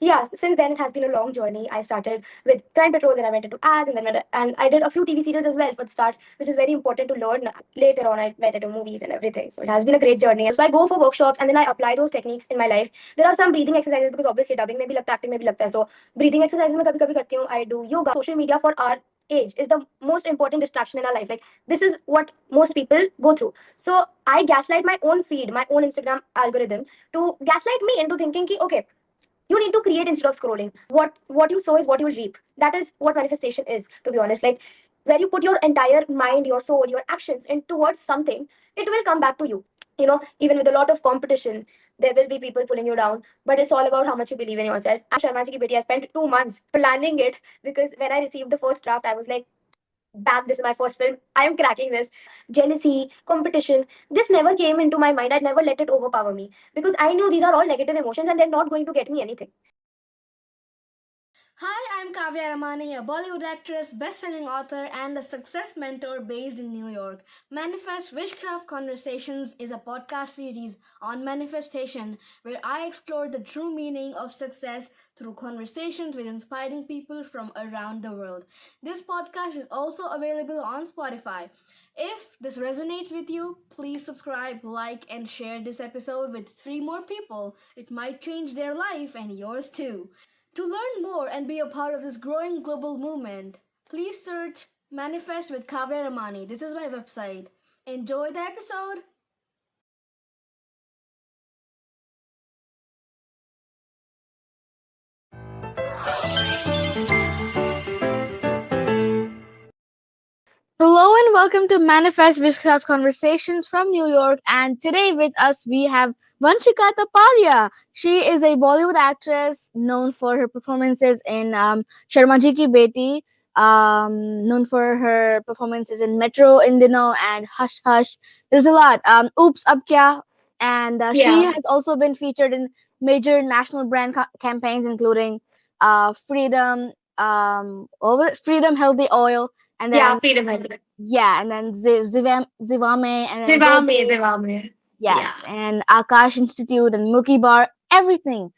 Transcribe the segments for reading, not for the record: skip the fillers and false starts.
yeah, since then it has been a long journey. I started with crime patrol, then I went into ads, and and I did a few TV serials as well for the start, which is very important to learn. Later on, I went into movies and everything. So it has been a great journey. So I go for workshops and then I apply those techniques in my life. There are some breathing exercises because obviously dubbing में भी लगता है, acting में भी लगता है. So breathing exercises मैं कभी कभी करती हूँ. I do yoga. Social media for our age is the most important distraction in our life. Like this is what most people go through. So I gaslight my own feed, my own Instagram algorithm to gaslight me into thinking ki, okay, you need to create instead of scrolling. What you sow is what you will reap. That is what manifestation is, to be honest. Like where you put your entire mind, your soul, your actions in towards something, it will come back to you. Even with a lot of competition, there will be people pulling you down, but it's all about how much you believe in yourself. And Sharmajee Ki Beti, I spent 2 months planning it because when I received the first draft, I was like, bam, this is my first film. I am cracking this. Jealousy, competition, this never came into my mind. I'd never let it overpower me because I knew these are all negative emotions and they're not going to get me anything. Hi, I'm Kaavya Ramani, a Bollywood actress, best-selling author, and a success mentor based in New York. Manifest WishCraft Conversations is a podcast series on manifestation where I explore the true meaning of success through conversations with inspiring people from around the world. This podcast is also available on Spotify. If this resonates with you, please subscribe, like, and share this episode with 3 more people. It might change their life and yours too. To learn more and be a part of this growing global movement, please search Manifest with Kaavya Ramani. This is my website. Enjoy the episode. Hello and welcome to Manifest WishCraft Conversations from New York. And today with us we have Vanshika Taparia. She is a Bollywood actress known for her performances in Sharmajee Ki Beti, known for her performances in Metro, In Dino, and Hush Hush. There's a lot. Oops, Ab Kya. And she Yeah. has also been featured in major national brand campaigns, including Freedom Healthy Oil, and Yeah, then freedom health. Zivame, and then Zivame, Go. Zivame. Yeah. Yes, and Akash Institute and Milky Bar, everything.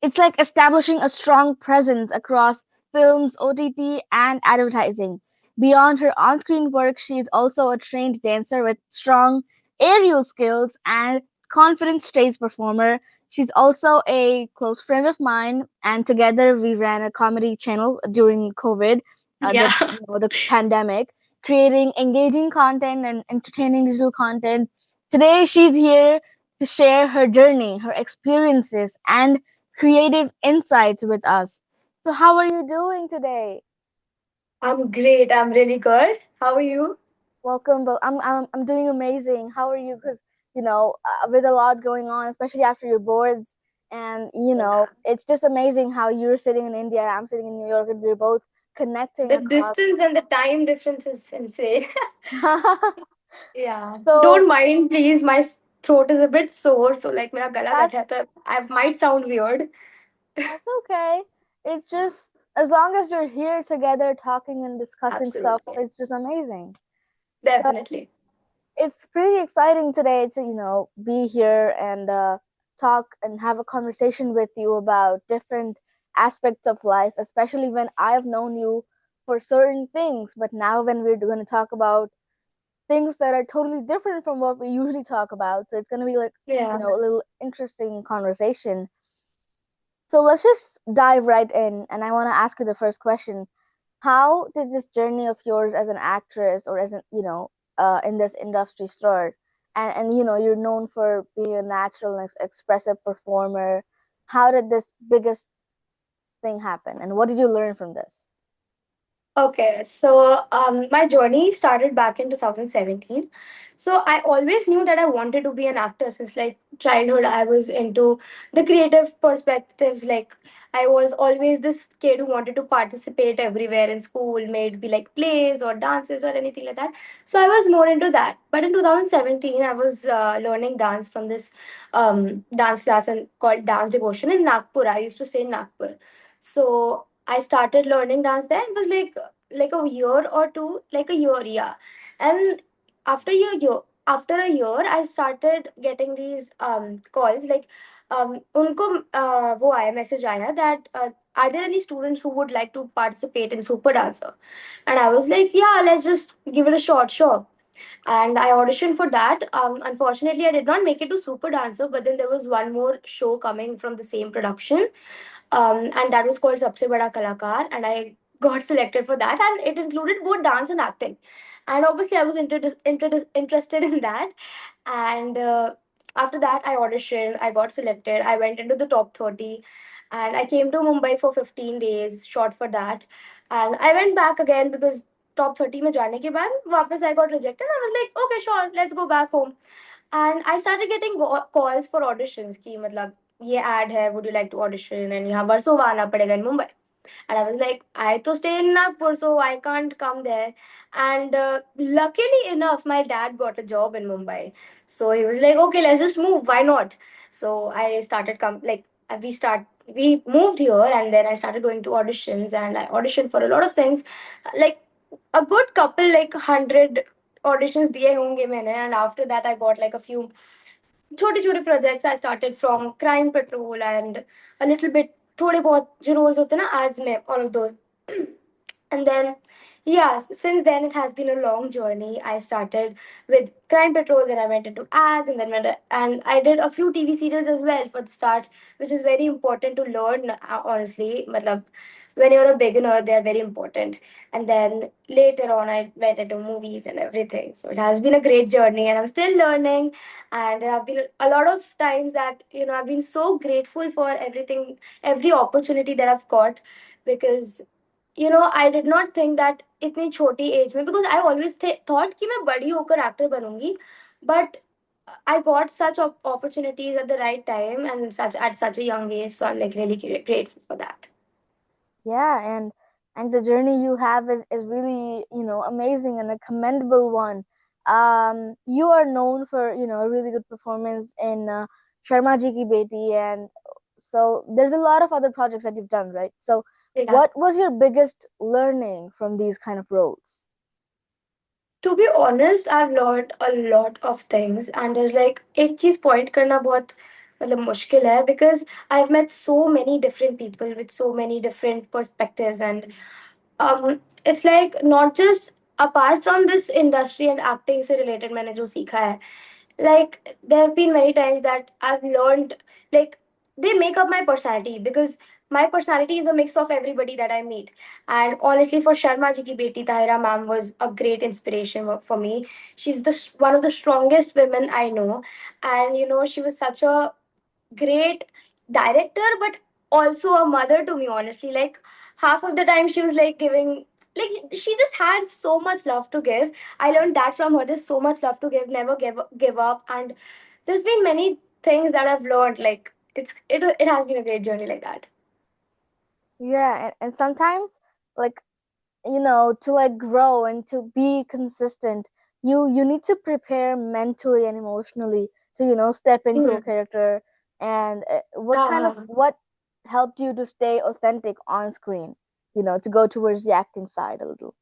It's like establishing a strong presence across films, OTT, and advertising. Beyond her on screen work, she is also a trained dancer with strong aerial skills and confident stage performer. She's also a close friend of mine, and together we ran a comedy channel during COVID, Yeah. the pandemic, creating engaging content and entertaining digital content. Today, she's here to share her journey, her experiences, and creative insights with us. So, how are you doing today? I'm great. I'm really good. How are you? Welcome. But I'm doing amazing. How are you? Because with a lot going on, especially after your boards, and it's just amazing how you're sitting in India, I'm sitting in New York, and we're both connecting The across. distance and the time difference is insane. Yeah. So Don't mind, please. My throat is a bit sore, so like मेरा गला that's बैठा है तो I might sound weird. that's okay. It's just as long as you're here together talking and discussing stuff, Absolutely. it's just amazing. So Definitely. it's pretty exciting today to be here and talk and have a conversation with you about different aspects of life, especially when I have known you for certain things, but now when we're going to talk about things that are totally different from what we usually talk about, so it's going to be like Yeah. a little interesting conversation. So let's just dive right in, and I want to ask you the first question. How did this journey of yours as an actress or as an in this industry start? And you're known for being a natural and expressive performer. How did this biggest thing happen, and what did you learn from this? Okay, so my journey started back in 2017. So I always knew that I wanted to be an actor since like childhood. I was into the creative perspectives. Like I was always this kid who wanted to participate everywhere in school, may it be like plays or dances or anything like that. So I was more into that. But in 2017, I was learning dance from this dance class and called Dance Devotion in Nagpur. I used to stay in Nagpur. So I started learning dance there. It was like a year or two, like a year, yeah. And after a year, I started getting these calls like उनको वो आया message आया that are there any students who would like to participate in super dancer, and I was like, yeah, let's just give it a shot, sure. And I auditioned for that. Unfortunately, I did not make it to Super Dancer, but then there was one more show coming from the same production, and that was called Sabse Bada Kalakar, and I got selected for that, and it included both dance and acting. And obviously, I was interested in that, and after that, I auditioned. I got selected. I went into the top 30, and I came to Mumbai for 15 days, shot for that, and I went back again because top 30 में जाने के बाद वापस I got rejected. I was like, okay, sure, let's go back home. And I started getting calls for auditions कि मतलब ये ad है, would you like to audition, and यहाँ वर्सोवा आना पड़ेगा in Mumbai. And I was like, I to stay in Nagpur, so I can't come there. And luckily enough, my dad got a job in Mumbai, so he was like, okay, let's just move. Why not? So I started we moved here, and then I started going to auditions, and I auditioned for a lot of things, like a good couple, like 100 auditions दिए होंगे मैंने. And after that, I got like a few छोटे छोटे projects. I started from Crime Patrol and a little bit थोड़े बहुत जो roles होते हैं ना ads में, all of those. And then, yeah, since then it has been a long journey. I started with Crime Patrol, then I went into ads, and and I did a few TV serials as well for the start, which is very important to learn. Honestly, matlab, when you're a beginner, they are very important. And then later on, I went into movies and everything. So it has been a great journey, and I'm still learning. And there have been a lot of times that I've been so grateful for everything, every opportunity that I've got, because I did not think that इतनी छोटी as में, because I always thought कि मैं बड़ी होकर actor बनूंगी, but I got such opportunities at the right time and such at such a young age, so I'm like really grateful for that. Yeah, and the journey you have is really, amazing and a commendable one. You are known for, a really good performance in Sharmajee Ki Beti, and so there's a lot of other projects that you've done, right? So Yeah. what was your biggest learning from these kind of roles? To be honest, I've learned a lot of things, and there's like एक चीज point करना बहुत मतलब मुश्किल है, because I've met so many different people with so many different perspectives. And it's like not just apart from this industry and acting से related मैंने जो सीखा है, like there have been many times that I've learned, like they make up my personality, because my personality is a mix of everybody that I meet. And honestly, for Sharma Ji Ki Beti, Tahira ma'am was a great inspiration for me. She's one of the strongest women I know, and she was such a great director, but also a mother to me, honestly. Like half of the time she was like giving, like she just had so much love to give. I learned that from her. There's so much love to give, never give up. And there's been many things that I've learned. Like it has been a great journey like that. Yeah, and sometimes, like, to like grow and to be consistent, you need to prepare mentally and emotionally to, step into a Mhm. character. And Yeah. what helped you to stay authentic on screen, to go towards the acting side a little?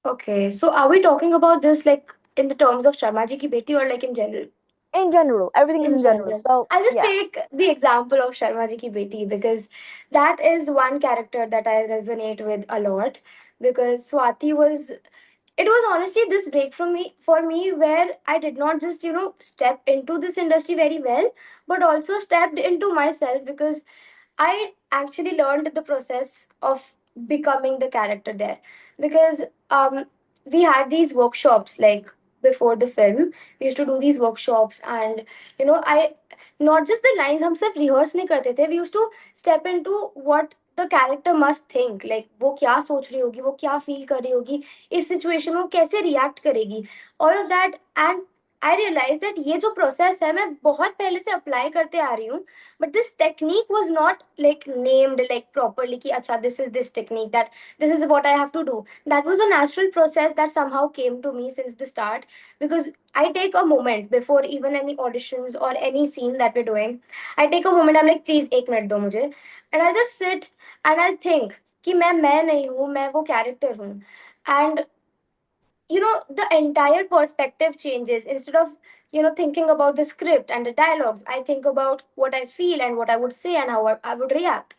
Okay, so are we talking about this like in the terms of Sharma Ji Ki Beti, or like in general? In general, everything is In in general. general. So I'll just yeah. take the example of Sharma Ji Ki Beti, because that is one character that I resonate with a lot. Because Swati was, it was honestly this break from me for me, where I did not just step into this industry very well, but also stepped into myself, because I actually learned the process of becoming the character there. Because we had these workshops like before the film. We used to do these workshops, and I not just the lines हम सिर्फ rehearse नहीं करते थे. We used to step into what the character must think, like वो क्या सोच रही होगी, वो क्या feel कर रही होगी, इस situation में वो कैसे react करेगी, all of that. And I realized that ये जो process है मैं बहुत पहले से apply करते आ रही हूँ, but this technique was not like named like properly ki acha this is this technique, that this is what I have to do. That was a natural process that somehow came to me since the start. Because I take a moment before even any auditions or any scene that we're doing. I take a moment, I'm like, please एक minute दो मुझे, and I'll just sit and I'll think कि मैं नहीं हूँ, मैं वो character हूँ. And the entire perspective changes. Instead of thinking about the script and the dialogues, I think about what I feel and what I would say and how I would react.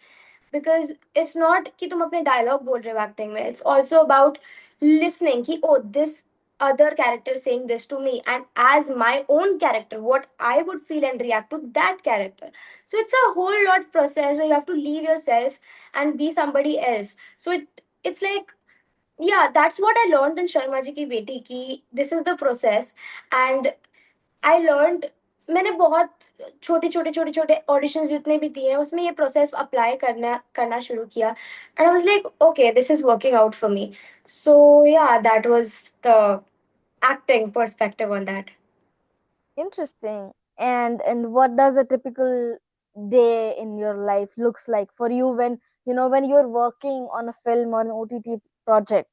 Because it's not कि तुम अपने dialogue बोल रहे हो acting में, it's also about listening कि oh, this other character saying this to me, and as my own character what I would feel and react to that character. So it's a whole lot process where you have to leave yourself and be somebody else. So it's like, yeah, that's what I learned in Sharmajee Ki Beti ki this is the process. And I learned, मैंने बहुत छोटे auditions जितने भी दिए हैं उसमें ये process apply करना करना शुरू किया, and I was like okay this is working out for me. So yeah that was the acting perspective on that. Interesting. And what does a typical day in your life looks like for you when when you're working on a film or an OTT project?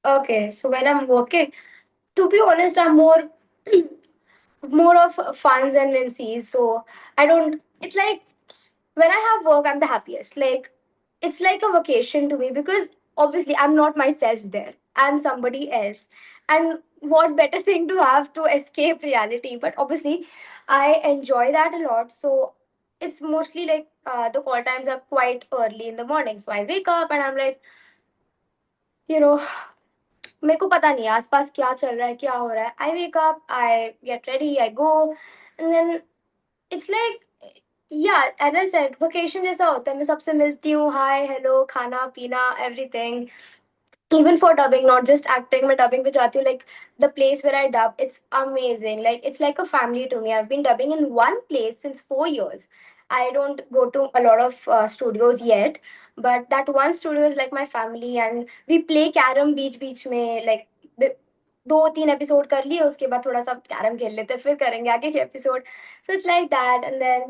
Okay, so when I'm working, to be honest, I'm more of funs and whimsies. So I don't. It's like when I have work, I'm the happiest. Like it's like a vacation to me because obviously I'm not myself there. I'm somebody else. And what better thing to have to escape reality? But obviously, I enjoy that a lot. So it's mostly like the call times are quite early in the morning. So I wake up and I'm like, you know, मेरे को पता नहीं है आसपास क्या चल रहा है क्या हो रहा है. I wake up, I get ready, I go, and then it's like, yeah as I said vacation जैसा होता है. मैं सबसे मिलती हूँ, हाय हेलो, खाना पीना everything. Even for dubbing, not just acting, मैं dubbing पे जाती हूँ. Like the place where I dub, it's amazing. Like it's like a family to me. I've been dubbing in one place since 4 years. I don't go to a lot of studios yet, but that one studio is like my family, and we play carrom बीच बीच में. Like दो तीन episode कर लिए, उसके बाद थोड़ा सा कैरम खेल लेते, फिर करेंगे आगे के episode. So it's like that. And then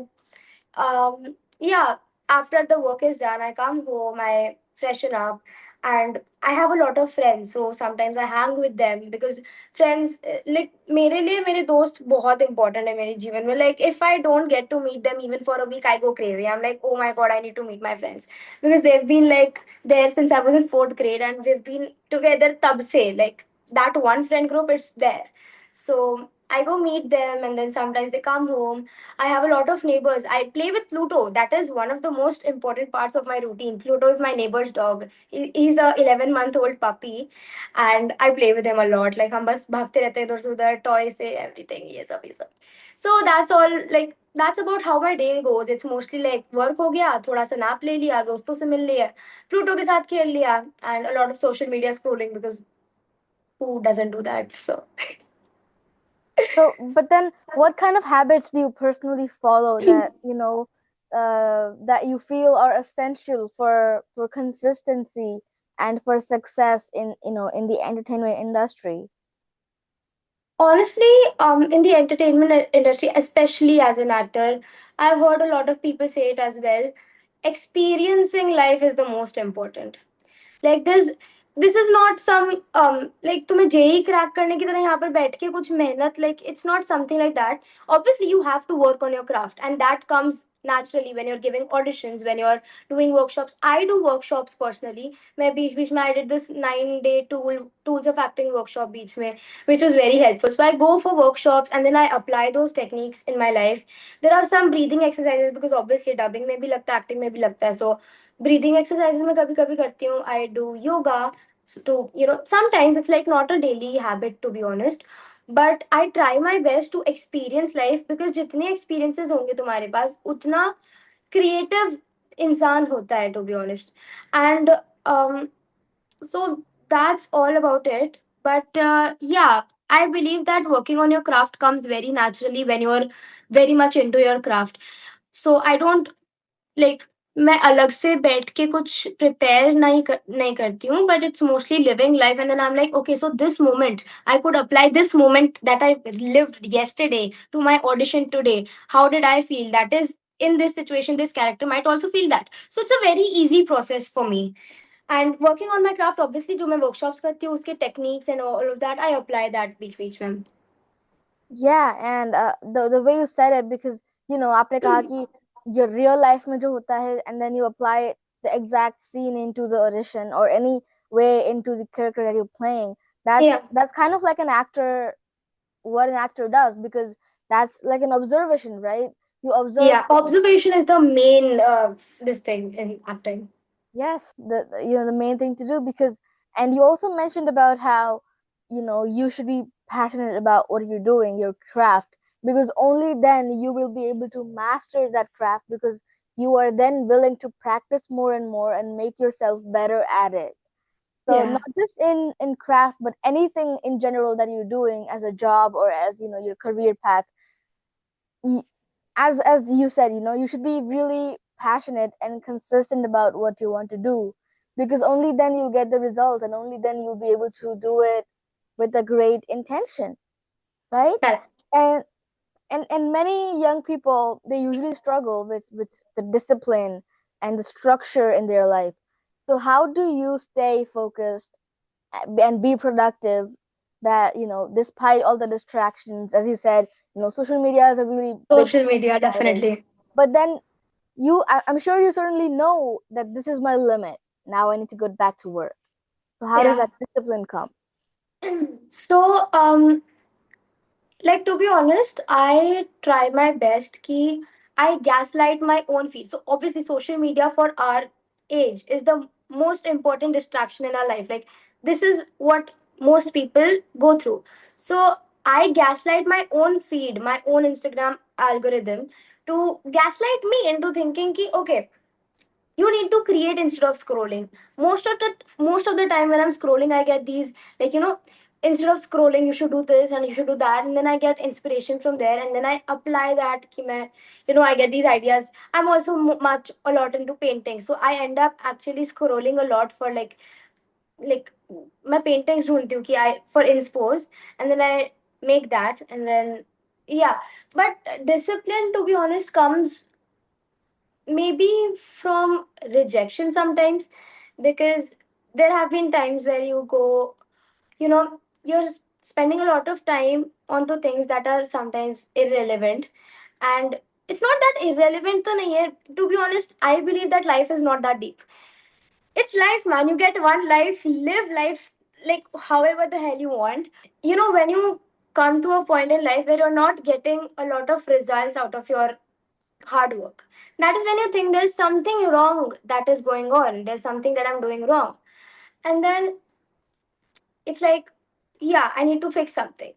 yeah, after the work is done, I come home, I freshen up, and I have a lot of friends. So sometimes I hang with them because friends, like मेरे लिए मेरे दोस्त बहुत important है मेरे जीवन में. Like if I don't get to meet them even for a week, I go crazy. I'm like, oh my god, I need to meet my friends because they've been like there since I was in fourth grade, and we've been together tab se. Like that one friend group, it's there. So I go meet them, and then sometimes they come home. I have a lot of neighbors. I play with Pluto. That is one of the most important parts of my routine. Pluto is my neighbor's dog. He's a 11-month-old puppy, and I play with him a lot. Like हम बस भागते रहते हैं इधर से उधर, toys से everything, ये सब ये सब. So that's all. Like that's about how my day goes. It's mostly like work हो गया, थोड़ा सा nap ले लिया, दोस्तों से मिल लिया, Pluto के साथ खेल लिया, and a lot of social media scrolling because who doesn't do that? So So, but then what kind of habits do you personally follow that, that you feel are essential for consistency and for success in, in the entertainment industry? honestly, in the entertainment industry, especially as an actor, I've heard a lot of people say it as well. Experiencing life is the most important. Like this is not some like तुम्हें JEE crack करने की तरह यहाँ पर बैठ के कुछ मेहनत. Like it's not something like that. Obviously you have to work on your craft, and that comes naturally when you're giving auditions, when you're doing workshops. I do workshops personally. मैं बीच बीच में I did this 9-day tools of acting workshop बीच में, which was very helpful. So I go for workshops and then I apply those techniques in my life. There are some breathing exercises because obviously dubbing में भी लगता है, acting में भी लगता है. So breathing exercises मैं कभी कभी करती हूँ. I do yoga to, sometimes it's like not a daily habit to be honest, but I try my best to experience life because जितने experiences होंगे तुम्हारे पास उतना creative इंसान होता है, to be honest. And so that's all about it. But yeah, I believe that working on your craft comes very naturally when you're very much into your craft. So I don't like, मैं अलग से बैठ के कुछ prepare नहीं करती हूँ, but it's mostly living life. And then I am like okay, so this moment I could apply this moment that I lived yesterday to my audition today. How did I feel? That is, in this situation this character might also feel that. So it's a very easy process for me. And working on my craft, obviously जो मैं workshops करती हूँ उसके techniques and all of that I apply that बीच बीच में. Yeah, and the way you said it, because आपने कहा कि your real life में जो होता है, and then you apply the exact scene into the audition or any way into the character that you're playing. Yeah. That's kind of like an actor what an actor does, because that's like an observation, right? You observe Yeah, things. observation is the main this thing in acting. Yes, the main thing to do, because, and you also mentioned about how, you should be passionate about what you're doing, your craft, because only then you will be able to master that craft, because you are then willing to practice more and more and make yourself better at it. So Yeah. not just in craft, but anything in general that you're doing as a job or as, your career path. y- as you said, you should be really passionate and consistent about what you want to do, because only then you'll get the results, and only then you'll be able to do it with a great intention, right? Correct. And and many young people, they usually struggle with the discipline and the structure in their life. So how do you stay focused and be productive, that, despite all the distractions, as you said, social media is a really big Social part media, about it. definitely. But then I'm sure you certainly know that this is my limit. Now I need to go back to work. So how does Yeah. that discipline come? So, like to be honest, I try my best ki I gaslight my own feed. So obviously social media for our age is the most important distraction in our life. Like this is what most people go through. So I gaslight my own feed, my own Instagram algorithm to gaslight me into thinking ki okay, you need to create instead of scrolling. Most of the time when I'm scrolling, I get these, like, instead of scrolling you should do this and you should do that, and then I get inspiration from there, and then I apply that ki main, I get these ideas. I'm also much a lot into painting, so I end up actually scrolling a lot for like my paintings ढूंढती हूँ कि I for inspos, and then I make that, and then yeah. But discipline, to be honest, comes maybe from rejection sometimes, because there have been times where you go, you're spending a lot of time onto things that are sometimes irrelevant, and it's not that irrelevant to nahi hai. To be honest, I believe that life is not that deep. It's life, man. You get one life, live life like however the hell you want. When you come to a point in life where you're not getting a lot of results out of your hard work, that is when you think there's something wrong that is going on, there's something that I'm doing wrong. And then it's like, yeah, I need to fix something.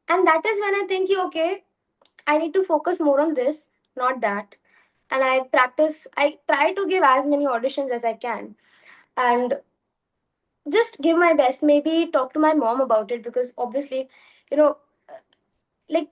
And that is when I think, okay, I need to focus more on this, not that. And I try to give as many auditions as I can, and just give my best. Maybe talk to my mom about it, because obviously, you know like,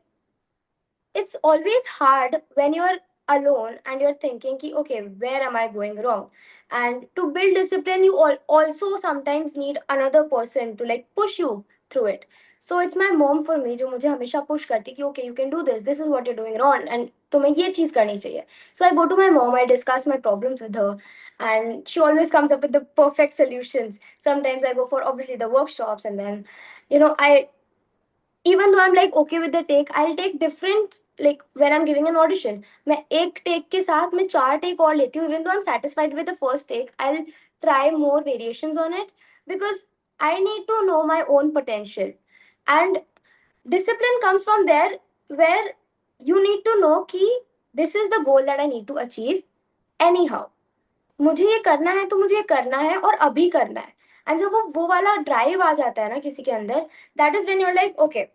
it's always hard when you're alone and you're thinking ki, okay, where am I going wrong? And to build discipline, you also sometimes need another person to like push you through it. So it's my mom for me, जो मुझे हमेशा push करती कि okay, you can do this, this is what you're doing wrong, and तुम्हें ये चीज करनी चाहिए. So I go to my mom, I discuss my problems with her, and she always comes up with the perfect solutions. Sometimes I go for obviously the workshops, and then I, even though I'm like okay with the take, I'll take different, like when I'm giving an audition, मैं एक take के साथ मैं चार take और लेती हूँ. Even though I'm satisfied with the first take, I'll try more variations on it, because I need to know my own potential. And discipline comes from there, where you need to know कि this is the goal that I need to achieve anyhow. मुझे ये करना है तो मुझे ये करना है और अभी करना है. एंड जब वो वाला ड्राइव आ जाता है ना किसी के अंदर, that is when you are like okay,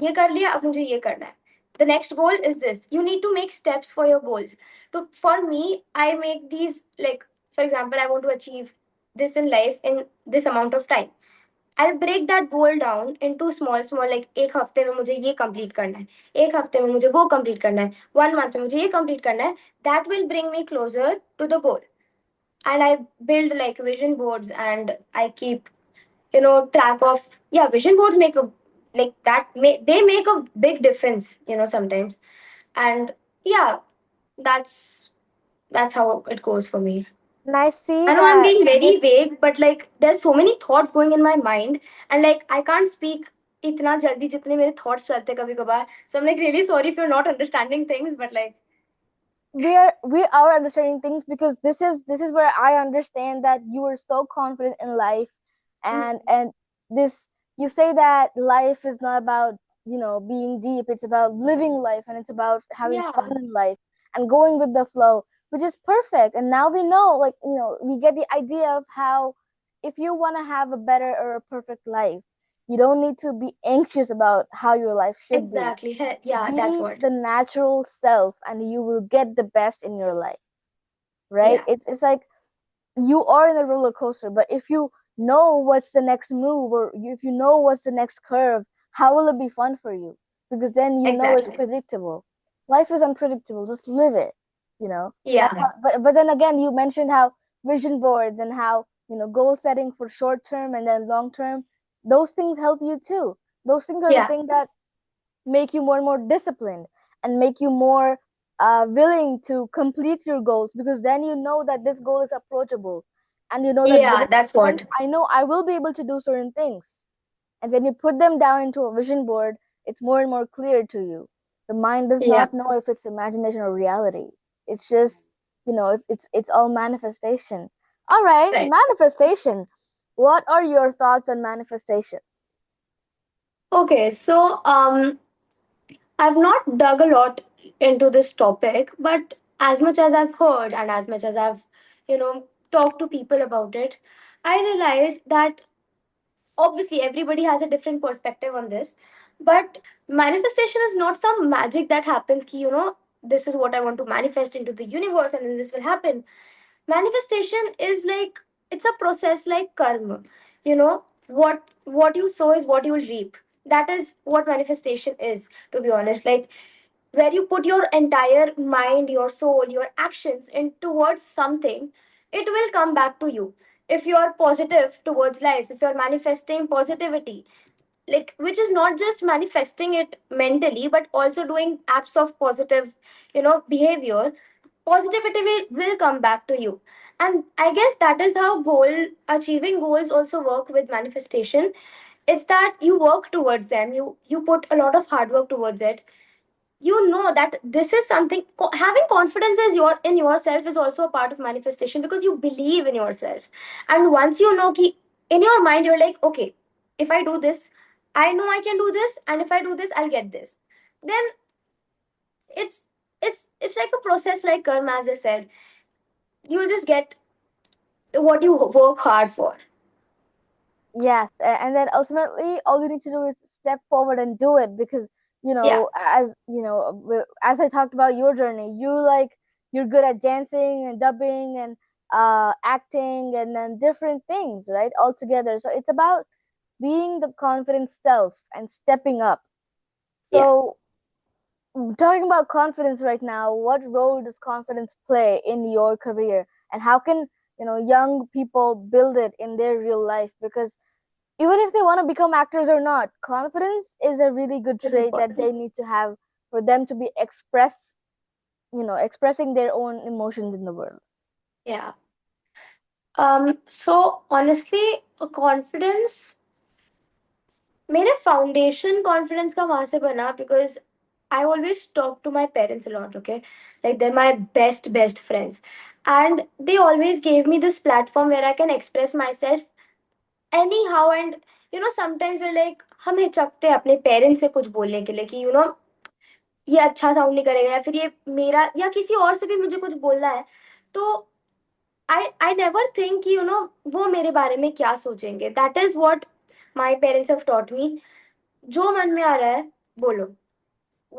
ये कर लिया, अब मुझे ये करना है. The next goal is this. You need to make steps for your goals. For me, I make these, like, for example, I want to achieve this in life in this amount of time. I'll break that goal down into small, like एक हफ्ते में मुझे ये complete करना है, एक हफ्ते में मुझे वो complete करना है, 1 month में मुझे ये complete करना है. That will bring me closer to the goal. And I build like vision boards, and I keep track of, yeah, vision boards make a, like that they make a big difference sometimes. And yeah, that's that's how it goes for me. And I see I know I'm that being very this, vague, but like there's so many thoughts going in my mind, and like I can't speak इतना जल्दी जितने मेरे thoughts चलते कभी कभार. So I'm like really sorry if you're not understanding things, but like we are understanding things, because this is where I understand that you are so confident in life, and mm, and this you say that life is not about, being deep. It's about living life, and it's about having Yeah, fun in life and going with the flow, which is perfect. And now we know, like, we get the idea of how, if you want to have a better or a perfect life, you don't need to be anxious about how your life should be. exactly. Yeah, that's Be what. the natural self, and you will get the best in your life, right? Yeah, It's like you are in a roller coaster, but if you know what's the next move, or if you know what's the next curve, how will it be fun for you? Because then you know it's exactly. predictable. Life is unpredictable. Just live it. That's Yeah, how, but then again, you mentioned how vision boards and how, goal setting for short term and then long term, those things help you too. Those things are the yeah, things that make you more and more disciplined and make you more willing to complete your goals, because then you know that this goal is approachable, and you know that yeah, within that's a month what. I know I will be able to do certain things. And when you put them down into a vision board, it's more and more clear to you. The mind does Yeah, not know if it's imagination or reality. It's just, it's all manifestation. All right, right. manifestation. What are your thoughts on manifestation? Okay, so I've not dug a lot into this topic, but as much as I've heard and as much as I've, talked to people about it, I realized that obviously everybody has a different perspective on this. But manifestation is not some magic that happens, this is what I want to manifest into the universe and then this will happen. Manifestation is like, it's a process like karma. What you sow is what you will reap. That is what manifestation is, to be honest. Like, where you put your entire mind, your soul, your actions in towards something, it will come back to you. If you are positive towards life, if you're manifesting positivity, like, which is not just manifesting it mentally but also doing acts of positive, behavior, positivity will come back to you. And I guess that is how goal achieving goals also work with manifestation. It's that you work towards them, you put a lot of hard work towards it. You know that this is something, having confidence is your in yourself is also a part of manifestation, because you believe in yourself. And once you know ki, in your mind you're like, okay, if I do this, I know I can do this, and if I do this I'll get this. Then it's it's like a process like karma, as I said. You'll just get what you work hard for. Yes, and then ultimately, all you need to do is step forward and do it, because Yeah, as as I talked about your journey, you're good at dancing and dubbing and acting and then different things, right? All together. So it's about being the confident self and stepping up. yeah. So, talking about confidence right now, what role does confidence play in your career, and how can young people build it in their real life? Because even if they want to become actors or not, confidence is a really good It's trait that important. they need to have for them to be expressing their own emotions in the world. Yeah. So honestly, confidence, मेरे foundation confidence का वहां से बना, because I always talk to my parents a lot, okay? Like, they're my best friends. And they always gave me this platform where I can express myself anyhow. And sometimes we're like, हम हिचकते हैं अपने parents से कुछ बोलने के लिए कि ये अच्छा साउंड नहीं करेगा, या फिर ये मेरा या किसी और से भी मुझे कुछ बोलना है, तो आई नेवर थिंक कि वो मेरे बारे में क्या सोचेंगे. That is what my parents have taught me. जो मन में आ रहा है बोलो,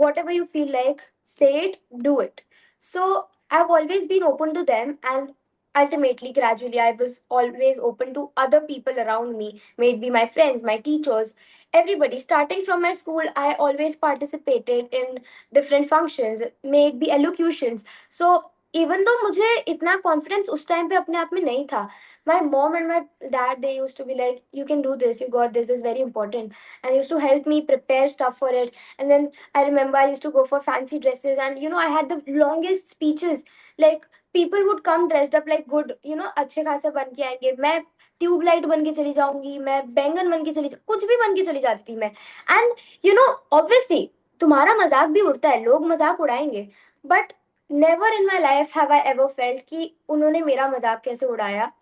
whatever you feel like, say it, do it. So I've always been open to them, and ultimately, gradually, I was always open to other people around me, maybe my friends, my teachers, everybody. Starting from my school, I always participated in different functions, maybe elocutions. So even though मुझे इतना confidence उस time पे अपने आप में नहीं था, my mom and my dad, they used to be like, you can do this, you got this is very important, and used to help me prepare stuff for it. And then I remember I used to go for fancy dresses, and I had the longest speeches. Like, people would come dressed up like good, अच्छे खासे बन के आएंगे. मैं tubelight बन के चली जाऊंगी, मैं बैंगन बन के कुछ भी बन के चली जाती थी मैं. एंड ऑब्वियसली तुम्हारा मजाक भी उड़ता है, लोग मजाक उड़ाएंगे. But never in my life have I ever felt कि उन्होंने मेरा मजाक कैसे उड़ाया.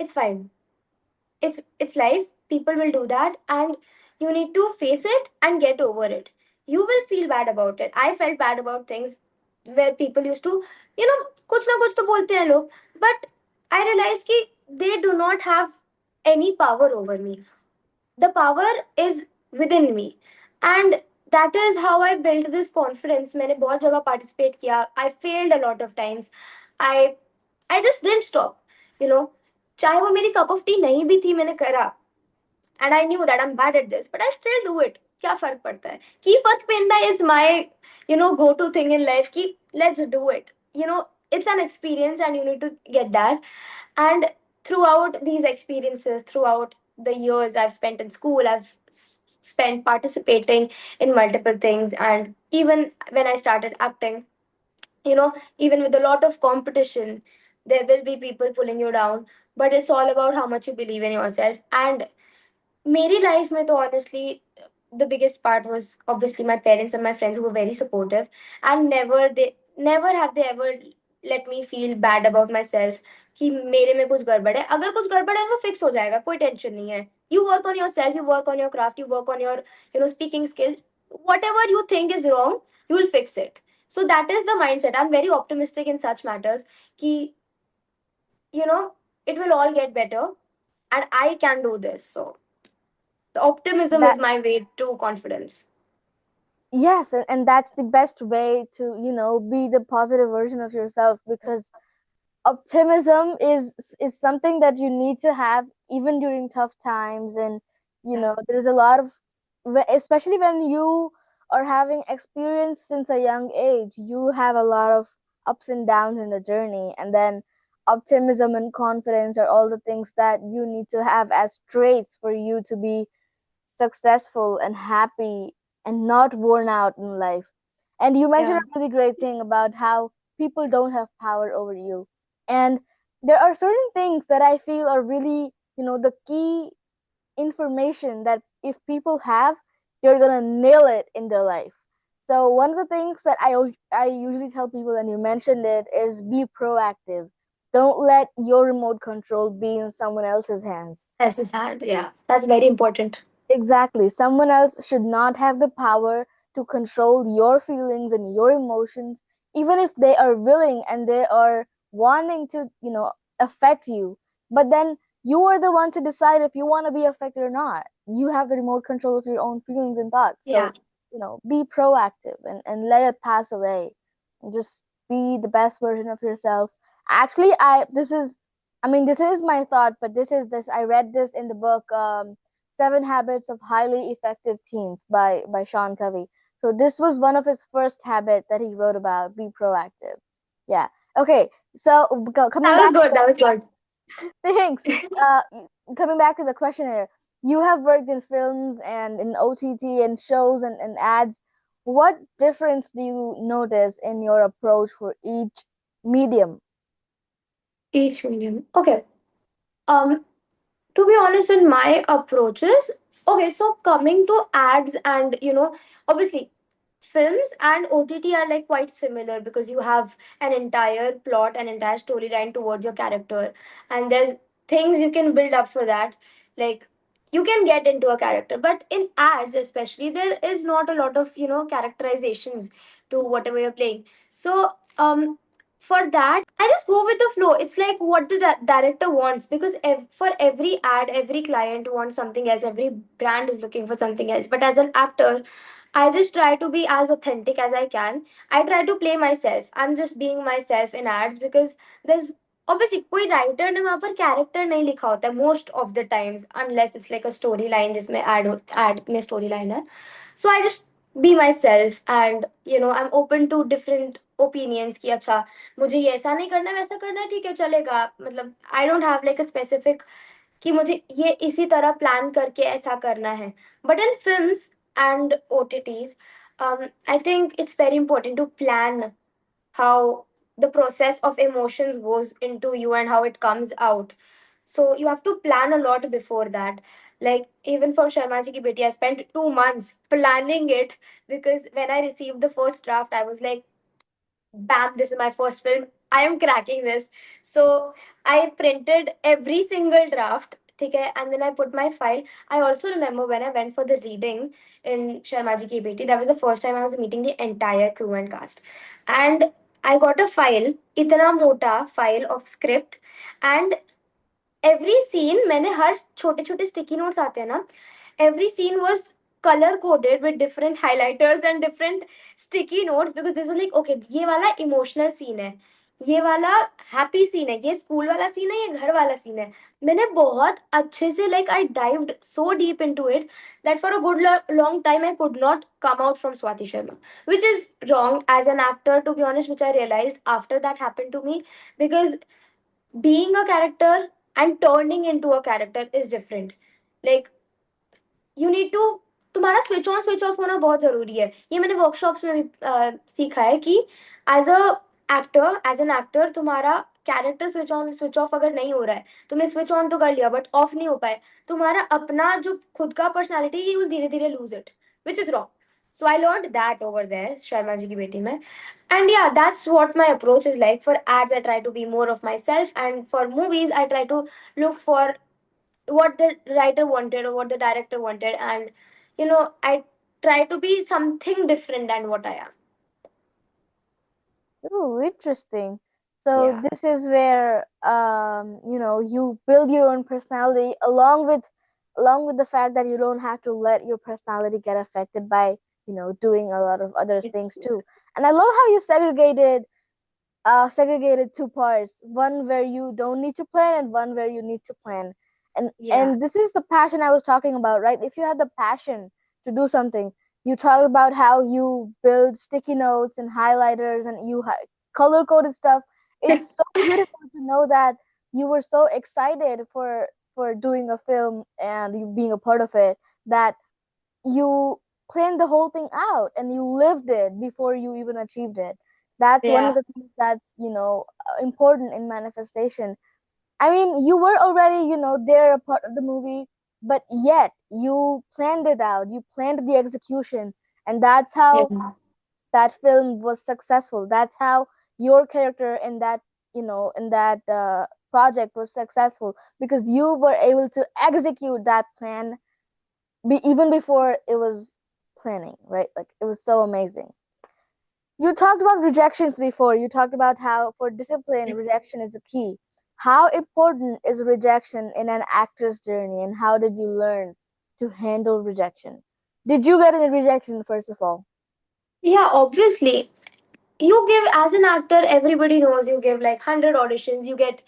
It's fine. It's life, people will do that. And You need to face it and get over it. You will feel bad about it. I felt bad about things where people used to, कुछ ना कुछ तो बोलते हैं लोग, but I realized कि they do not have any power over me. The power is within me. And that is how I built this confidence. मैंने बहुत जगह participate किया. I failed a lot of times. I I just didn't stop. You know, चाहे वो मेरी cup of tea नहीं भी थी, मैंने करा. And I knew that I'm bad at this, but I still do it. क्या फर्क पड़ता है? की फर्क पैंदा is my, go to thing in life कि let's do it. It's an experience and you need to get that. And throughout these experiences, throughout the years I've spent in school, I've spent participating in multiple things. And even when I started acting, even with a lot of competition, there will be people pulling you down. But it's all about how much you believe in yourself. And मेरी life में तो honestly the biggest part was obviously my parents and my friends who were very supportive, and never have they ever let me feel bad about myself कि मेरे में कुछ गड़बड़ है. अगर कुछ गड़बड़ है वो फिक्स हो जाएगा, कोई टेंशन नहीं है. You work on yourself, you work on your craft, you work on your speaking skills. Whatever you think is wrong, you will fix it. So that is the mindset. I'm very optimistic in such matters कि you know it will all get better and I can do this. So the optimism is That my way to confidence. yes, and that's the best way to, be the positive version of yourself, because optimism is something that you need to have even during tough times. And Yeah. there's a lot of especially when you are having experience since a young age, you have a lot of ups and downs in the journey, and then optimism and confidence are all the things that you need to have as traits for you to be successful and happy and not worn out in life. And you mentioned Yeah. a really great thing about how people don't have power over you. And there are certain things that I feel are really, the key information that if people have, they're gonna nail it in their life. So one of the things that I usually tell people, and you mentioned it, is be proactive. Don't let your remote control be in someone else's hands. Yes, it's hard. Yeah. That's very important. Exactly. Someone else should not have the power to control your feelings and your emotions, even if they are willing and they are wanting to, affect you. But then you are the one to decide if you want to be affected or not. You have the remote control of your own feelings and thoughts. Yeah. So, be proactive and let it pass away. And just be the best version of yourself. Actually, this is my thought, but I read this in the book, Seven Habits of Highly Effective Teens by Sean Covey. So this was one of his first habits that he wrote about. Be proactive. Yeah. Okay. So coming That was back to good. That was good. the things, uh, coming back to the questionnaire, you have worked in films and in OTT and shows and ads. What difference do you notice in your approach for each medium? Each medium. Okay. Um, to be honest, in my approaches, okay, so coming to ads and obviously films and OTT are like quite similar because you have an entire plot, an entire storyline towards your character, and there's things you can build up for that. Like you can get into a character, but in ads, especially, there is not a lot of characterizations to whatever you're playing. So for that, I just go with the flow. It's like what the director wants because for every ad, every client wants something else. Every brand is looking for something else. But as an actor, I just try to be as authentic as I can. I try to play myself. I'm just being myself in ads because there's obviously कोई writer ने वहाँ पर character नहीं लिखा होता है most of the times unless it's like a storyline जिसमें ad में स्टोरी लाइन है. So I just be myself and I am open to different opinions कि अच्छा मुझे ये ऐसा नहीं करना है वैसा करना है ठीक है चलेगा. मतलब I don't have like a specific कि मुझे ये इसी तरह प्लान करके ऐसा करना है. But in films and OTTs, I think it's very important to plan how the process of emotions goes into you and how it comes out. So you have to plan a lot before that. Like even for Sharmajee Ki Beti, I spent 2 months planning it because when I received the first draft, I was like, bam, this is my first film. I am cracking this. So I printed every single draft. ठीक है, and then I put my file. I also remember when I went for the reading in Sharmajee Ki Beti, that was the first time I was meeting the entire crew and cast. And I got a file, इतना मोटा file of script, and every scene मैंने हर छोटे छोटे sticky notes आते हैं ना, every scene was color coded with different highlighters and different sticky notes, because this was like, okay, ये वाला emotional scene है, ये वाला happy scene है, ये school वाला scene है, ये घर वाला scene है. मैंने बहुत अच्छे से, like, I dived so deep into it that for a good long time I could not come out from Swati Sharma, which is wrong as an actor, to be honest, which I realized after that happened to me, because being a character and turning into a character is different. Like, you need to, तुम्हारा switch on switch off होना बहुत जरूरी है. ये मैंने workshops में भी सीखा है कि as a as an actor तुम्हारा character switch on switch off अगर नहीं हो रहा है, तुमने स्विच ऑन तो कर लिया बट ऑफ नहीं हो पाए, तुम्हारा अपना जो खुद का पर्सनैलिटी यू धीरे धीरे lose it, which is wrong. So I learn that over there Sharma ji की बेटी में. And yeah, that's what my approach is like. For ads, I try to be more of myself, and for movies, I try to look for what the writer wanted or what the director wanted, and I try to be something different than what I am. Ooh, interesting. So Yeah. this is where you build your own personality along with the fact that you don't have to let your personality get affected by doing a lot of other It's, things too. And I love how you segregated two parts, one where you don't need to plan and one where you need to plan. and yeah. and this is the passion I was talking about, right? If you have the passion to do something, you talked about how you build sticky notes and highlighters and you color coded stuff. It's so beautiful to know that you were so excited for doing a film and you being a part of it, that you planned the whole thing out and you lived it before you even achieved it. That's one of Yeah. the things that's important in manifestation. I mean, you were already there a part of the movie, but yet you planned it out, you planned the execution, and that's how Yeah. that film was successful. That's how your character in that project was successful, because you were able to execute that plan even before it was planning, right? Like, it was so amazing. You talked about rejections before. You talked about how for discipline, rejection is the key. How important is rejection in an actor's journey, and how did you learn to handle rejection? Did you get any rejection, first of all? Yeah, obviously. You give, as an actor, everybody knows, you give like 100 auditions, you get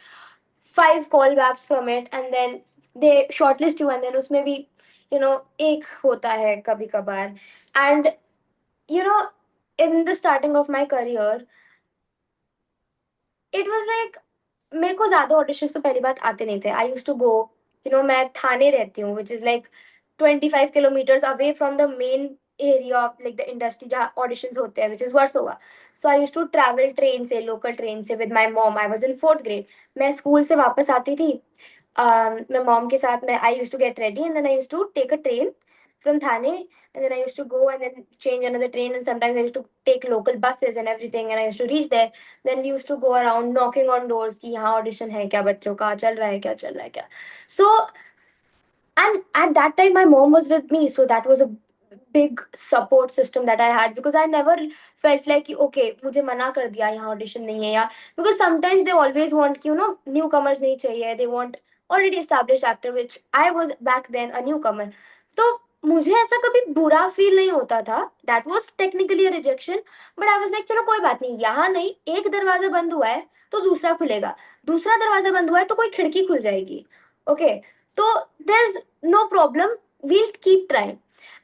5 callbacks from it, and then they shortlist you, and then उसमें भी एक होता है कभी कभार. And you know in the starting of my career, it was like, मेरे को ज्यादा ऑडिशंस तो पहली बात आते नहीं थे. आई यूज टू गो, मैं थाने रहती हूँ, which is like 25 kilometres away from the main area of like the industry जहाँ ऑडिशंस होते हैं, which is Versova. So I use to travel train से, लोकल ट्रेन से with my mom. I was in 4th grade. मैं school से वापस आती थी, my mom के साथ मैं, I used to get ready and then I used to take a train from Thane, and then I used to go and then change another train, and sometimes I used to take local buses and everything, and I used to reach there. Then we used to go around knocking on doors कि यहाँ audition है क्या बच्चों का, चल रहा है क्या, चल रहा है क्या. So, and at that time my mom was with me, so that was a big support system that I had, because I never felt like कि, okay, मुझे मना कर दिया यहाँ audition नहीं है, या because sometimes they always want कि newcomers नहीं चाहिए, they want already established actor, which I was back then a newcomer. तो मुझे ऐसा कभी बुरा फील नहीं होता था. That was technically a rejection, but I was like, चलो कोई बात नहीं, यहाँ नहीं, एक दरवाजा बंद हुआ है तो दूसरा खुलेगा, दूसरा दरवाजा बंद हुआ है तो कोई खिड़की खुल जाएगी. ओके, तो there is no problem, we'll keep trying.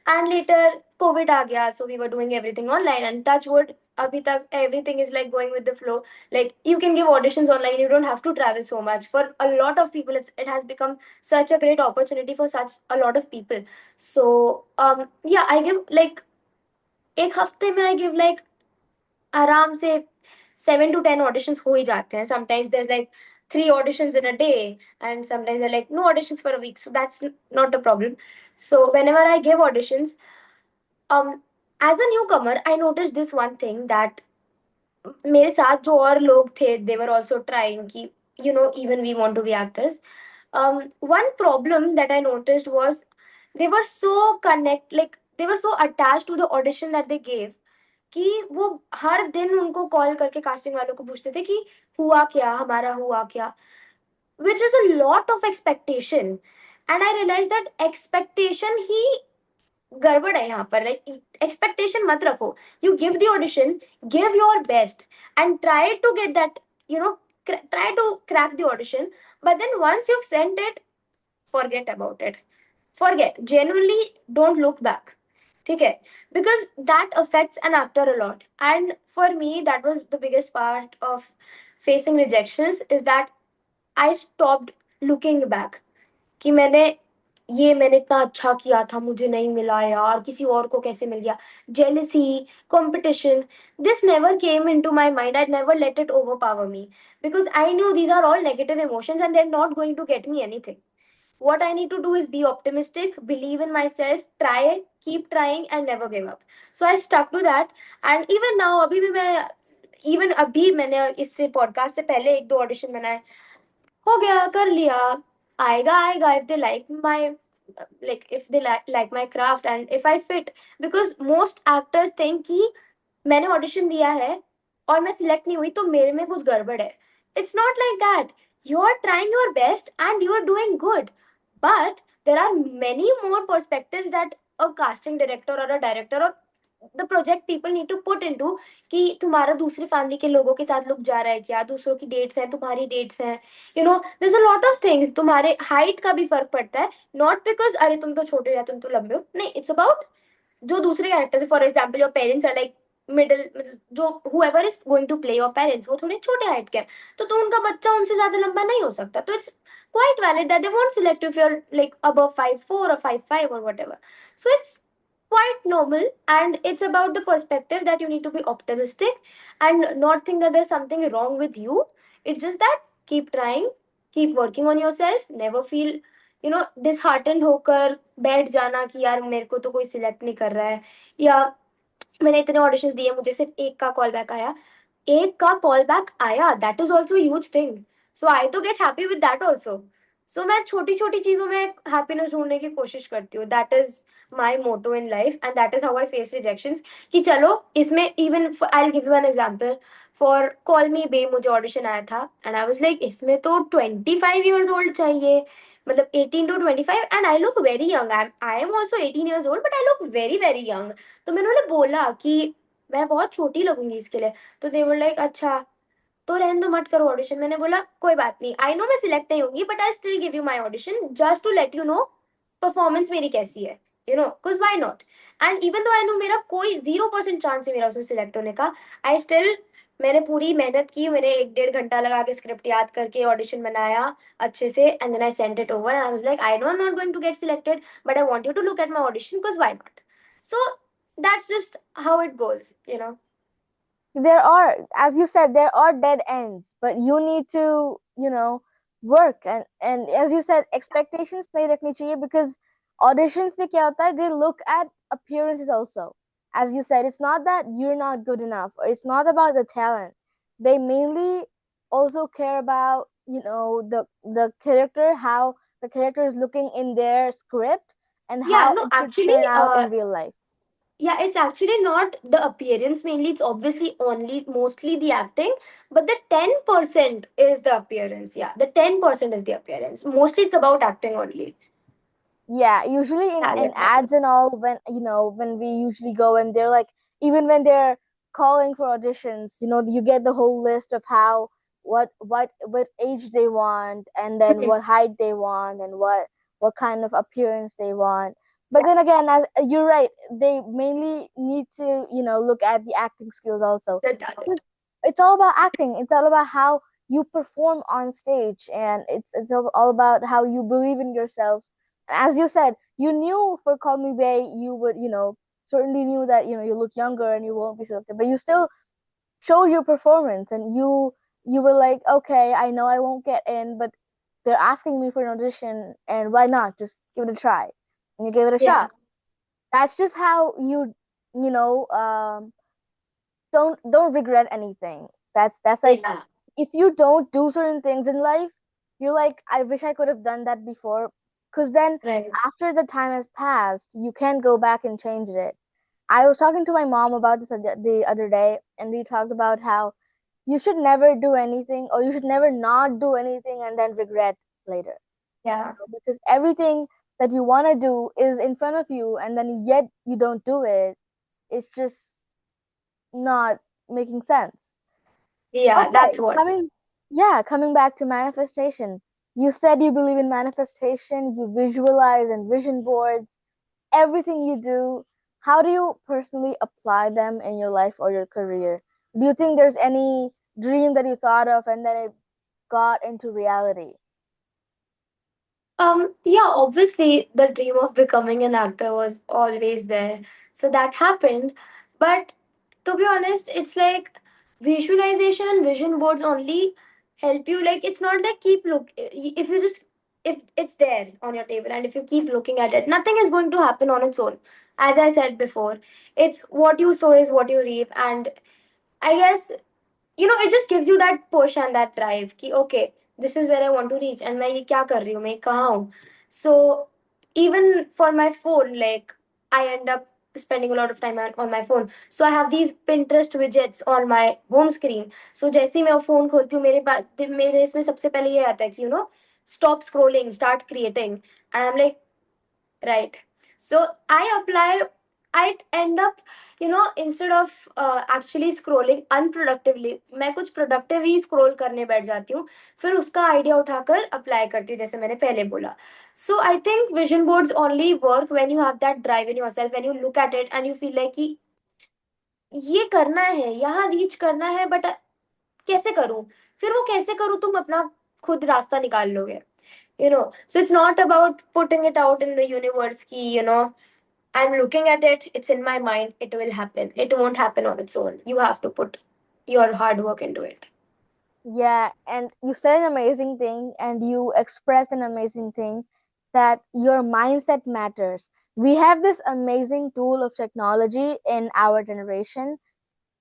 And later Covid आ गया, so we were doing everything online, and touch wood अभी तक everything is like going with the flow. Like, you can give auditions online, you don't have to travel so much. For a lot of people, it has become such a great opportunity for such a lot of people. So yeah, I give like, एक हफ्ते में I give like आराम से 7 to 10 auditions हो ही जाते हैं. Sometimes there's like 3 auditions in a day, and sometimes they're like no auditions for a week, so that's not the problem. So whenever I give auditions, um as a newcomer, I noticed this one thing, that मेरे साथ जो और लोग थे, they were also trying कि, even we want to be actors. One problem that I noticed was they were so like they were so attached to the audition that they gave कि वो हर दिन उनको कॉल करके casting वालों को पूछते थे कि हुआ क्या, हमारा हुआ क्या, which is a lot of expectation. And I realized that expectation ही गड़बड़ है यहाँ पर. लाइक एक्सपेक्टेशन मत रखो. You give the audition, give your best and try to get that, you know, try to crack the audition. But then once you've sent it, forget about it. Forget, genuinely don't look back. ठीक है? Because that affects an actor a lot. And for me, that was the biggest part of facing rejections, is that I stopped looking back. कि मैंने इतना अच्छा किया था, मुझे नहीं मिला यार, किसी और को कैसे मिल गया. Jealousy, competition, this never came into my mind. I'd never let it overpower me, because I knew these are all negative emotions and they're not going to get me anything. What I need to do is be optimistic, believe in myself, try, keep trying, and never give up. So I stuck to that. And even now, अभी मैंने इससे podcast से पहले एक दो audition बनाए, हो गया, कर लिया, आएगा आएगा. If they like my, like if they like my craft and if I fit, because most actors think कि मैंने ऑडिशन दिया है और मैं सिलेक्ट नहीं हुई तो मेरे में कुछ गड़बड़ है. It's not like that. You are trying your best and you are doing good, but there are many more perspectives that a casting director और अ डायरेक्टर और the project people need to put into. कि तुम्हारा दूसरी family के लोगों के साथ look जा रहा है क्या, दूसरों की डेट्स हैं, तुम्हारी डेट्स हैं, you know, there is a lot of things. तुम्हारे हाइट का भी फर्क पड़ता है. नॉट बिकॉज अरे तुम तो छोटे हो या तुम तो लंबे हो, नहीं, इट्स अबाउट जो दूसरे कैरेक्टर्स है. For example your parents are like middle, मतलब जो whoever is going to play your parents वो थोड़े छोटे हाइट के हैं, तो उनका बच्चा उनसे ज्यादा लंबा नहीं हो सकता. तो it's quite valid that they won't select you if you're like above 5'4" or 5'5" or whatever. So it's quite normal, and it's about the perspective that you need to be optimistic and not think that there's something wrong with you. It's just that keep trying, keep working on yourself, never feel, you know, dishearten होकर बैठ जाना कि यार मेरे को तो कोई select नहीं कर रहा है, या मैंने इतने ऑडिशंस दिए मुझे सिर्फ एक का कॉल बैक आया. एक का कॉल बैक आया, that is also huge thing. So I to get happy with that also. So मैं छोटी छोटी चीजों में हैप्पीनेस ढूंढने की कोशिश करती हूँ. That is my motto in life and that is how I face rejections. कि चलो इसमें even I will give you an example. For Call Me Bae मुझे ऑडिशन आया था एंड आई वाज लाइक इसमें तो 25 years old चाहिए, मतलब 18 to 25, and I look very young. I am also 18 years old but I look very very young. तो मैंने उन्हें बोला कि मैं बहुत छोटी लगूंगी इसके लिए. तो दे वर लाइक अच्छा तो रहने दो, मत करो ऑडिशन. मैंने बोला कोई बात नहीं, आई नो मैं सिलेक्ट नहीं होंगी but I still give you my audition just to let you know performance मेरी कैसी है, you know, because why not. And even though I no मेरा कोई 0% चांस है मेरा उसमें सिलेक्ट होने का, आई स्टिल, मैंने पूरी मेहनत की, मैंने 1-1.5 घंटा लगा के स्क्रिप्ट याद करके ऑडिशन बनाया अच्छे से, and then I sent it over and I was like I know I am not going to get selected but I want you to look at my audition because why not. So that's just how it goes, you know. There are, as you said, there are dead ends, but you need to, work. And as you said, expectations nahi rakhni chahiye, because auditions mein kya hota hai, they look at appearances also. As you said, it's not that you're not good enough, or it's not about the talent. They mainly also care about, the character, how the character is looking in their script, and how Yeah, no, it should actually, turn out in real life. yeah, it's actually not the appearance mainly. It's obviously only mostly the acting, but the 10% is the appearance. Yeah, the 10% is the appearance. Mostly it's about acting only. Yeah, usually in Talent ads matters. and all, when when we usually go, and they're like, even when they're calling for auditions, you get the whole list of how, what age they want, and then Mhm. what height they want, and what kind of appearance they want. But Yeah, then again, as you're right, they mainly need to, look at the acting skills also, the talent. because it's all about acting. It's all about how you perform on stage, and it's all about how you believe in yourself. As you said, you knew for Call Me Bay, you would, certainly knew that, you look younger and you won't be selected, but you still showed your performance, and you were like, okay, I know I won't get in, but they're asking me for an audition, and why not just give it a try? And you gave it a Yeah, shot. That's just how you know, don't regret anything. That's like, yeah, if you don't do certain things in life, You're like, I wish I could have done that before, because then Right. after the time has passed, you can't go back and change it. I was talking to my mom about this the other day, and we talked about how you should never do anything, or you should never not do anything and then regret later. Yeah. Because everything that you want to do is in front of you, and then yet you don't do it. It's just not making sense. Yeah, that's Okay, what. coming back to manifestation. You said you believe in manifestation, you visualize and vision boards, everything you do. How do you personally apply them in your life or your career? Do you think there's any dream that you thought of and then it got into reality? Yeah, obviously the dream of becoming an actor was always there. So that happened. But to be honest, it's like visualization and vision boards only help you. Like it's not like keep look if you just if it's there on your table and if you keep looking at it, nothing is going to happen on its own. As I said before, it's what you sow is what you reap, and I guess it just gives you that push and that drive कि okay, this is where I want to reach and मैं ये क्या कर रही हूँ, मैं कहाँ हूँ. So even for my phone, like I end up spending a lot of time on my phone. So I have these Pinterest widgets on my home screen. So जैसे ही मैं वो phone खोलती हूँ, मेरे इसमें सबसे पहले ये आता है कि stop scrolling, start creating. And I'm like, right. So I end up, instead of actually scrolling unproductively, मैं कुछ productive ही scroll करने बैठ जाती हूँ. फिर उसका आइडिया उठाकर अप्लाई करती हूँ जैसे मैंने पहले बोला. So I think vision boards only work when you have that drive in yourself, when you look at it and you feel like कि ये करना है, यहाँ रीच करना है, बट कैसे करूँ. फिर वो कैसे करूँ तुम अपना खुद रास्ता निकाल लोगे. So it's not about putting it out in the universe ki, I'm looking at it, it's in my mind, it will happen. It won't happen on its own. You have to put your hard work into it. Yeah, and you said an amazing thing and you expressed an amazing thing, that your mindset matters. We have this amazing tool of technology in our generation,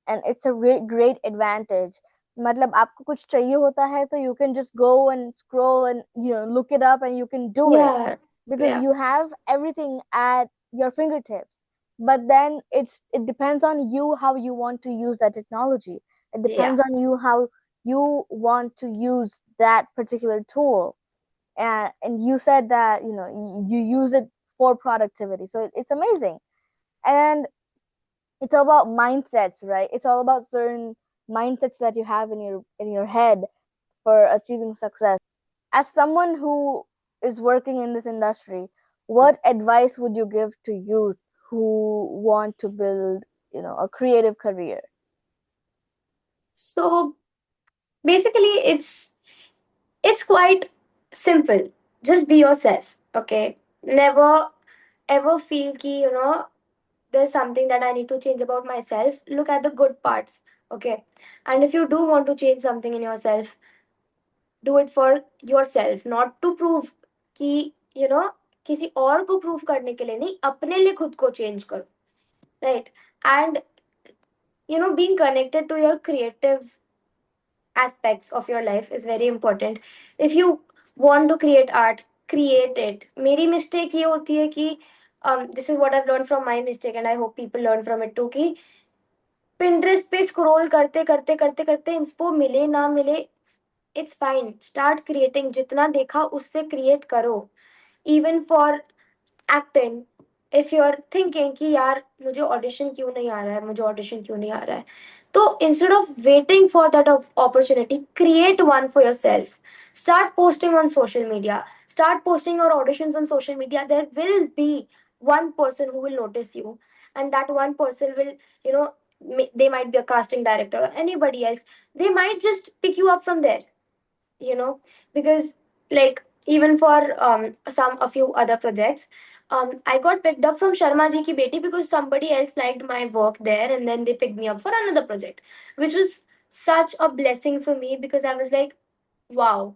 and it's a great advantage. मतलब आपको कुछ चाहिए होता है तो you can just go and scroll and look it up and you can do it, Yeah. because Yeah. you have everything at your fingertips. But then it depends on you how you want to use that technology. It Yeah. depends on you how you want to use that particular tool. And you said that you use it for productivity, so it's amazing. And it's all about mindsets, right? It's all about certain mindsets that you have in your head for achieving success. As someone who is working in this industry, what advice would you give to youth who want to build, a creative career? So basically it's quite simple. Just be yourself, okay? Never ever feel ki, there's something that I need to change about myself. Look at the good parts, okay? And if you do want to change something in yourself, do it for yourself, not to prove कि किसी और को prove करने के लिए नहीं, अपने लिए खुद को चेंज करो. Right. And being connected to your creative aspects of your life is very important. If you want to create art, create it. मेरी mistake ये होती है कि this is what I've learned from my mistake and I hope people learn from it too, कि Pinterest पे scroll करते करते करते करते इंस्पो मिले ना मिले, it's fine. Start creating. जितना देखा उससे create करो. Even for acting, if you're thinking कि यार मुझे audition क्यों नहीं आ रहा है, मुझे audition क्यों नहीं आ रहा है, तो instead of waiting for that opportunity, create one for yourself. Start posting on social media. Start posting your auditions on social media. There will be one person who will notice you, and that one person will, you know, they might be a casting director or anybody else. They might just pick you up from there, because like even for a few other projects, I got picked up from Sharmajee Ki Beti because somebody else liked my work there and then they picked me up for another project, which was such a blessing for me because I was like, wow,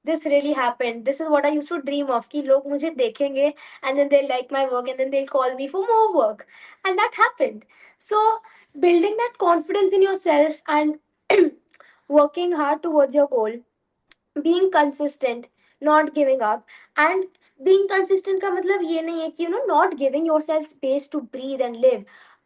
this really happened. This is what I used to dream of, कि लोग मुझे देखेंगे and then they'll like my work and then they'll call me for more work, and that happened. So building that confidence in yourself and working hard towards your goal being consistent, not giving up. And being consistent का मतलब ये नहीं है कि not giving yourself space to breathe and live.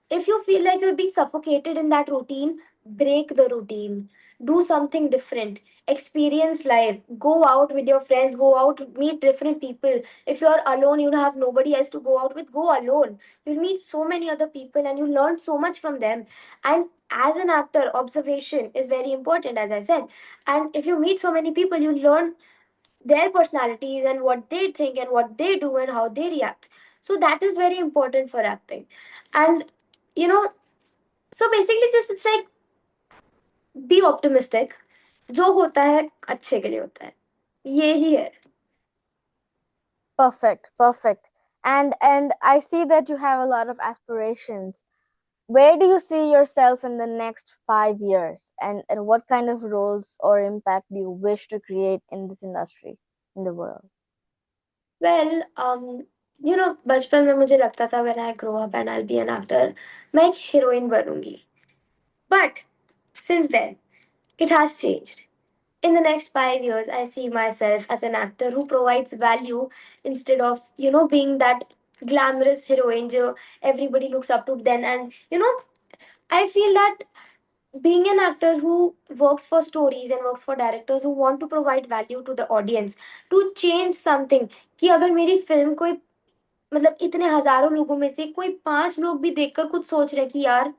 If you feel like you're being suffocated in that routine, break the routine. Do something different. Experience life. Go out with your friends. Go out, meet different people. If you're alone, you have nobody else to go out with, go alone. You'll meet so many other people and you learn so much from them. And as an actor, observation is very important, as I said. And if you meet so many people, you learn their personalities and what they think and what they do and how they react. So that is very important for acting. And you know so basically just it's like, be optimistic. जो होता है अच्छे के लिए होता है, ये ही है. Perfect, perfect. And I see that you have a lot of aspirations. Where do you see yourself in the next 5 years? And what kind of roles or impact do you wish to create in this industry, in the world? Well, बचपन में मुझे लगता था when I grow up and I'll be an actor, मैं एक heroine बनूंगी. But since then, it has changed. In the next 5 years, I see myself as an actor who provides value instead of, being that glamorous heroine jo everybody looks up to then. And, I feel that being an actor who works for stories and works for directors who want to provide value to the audience, to change something, कि अगर मेरी film कोई मतलब इतने हजारों लोगों में से कोई 5 लोग भी देखकर कुछ सोच रहे कि यार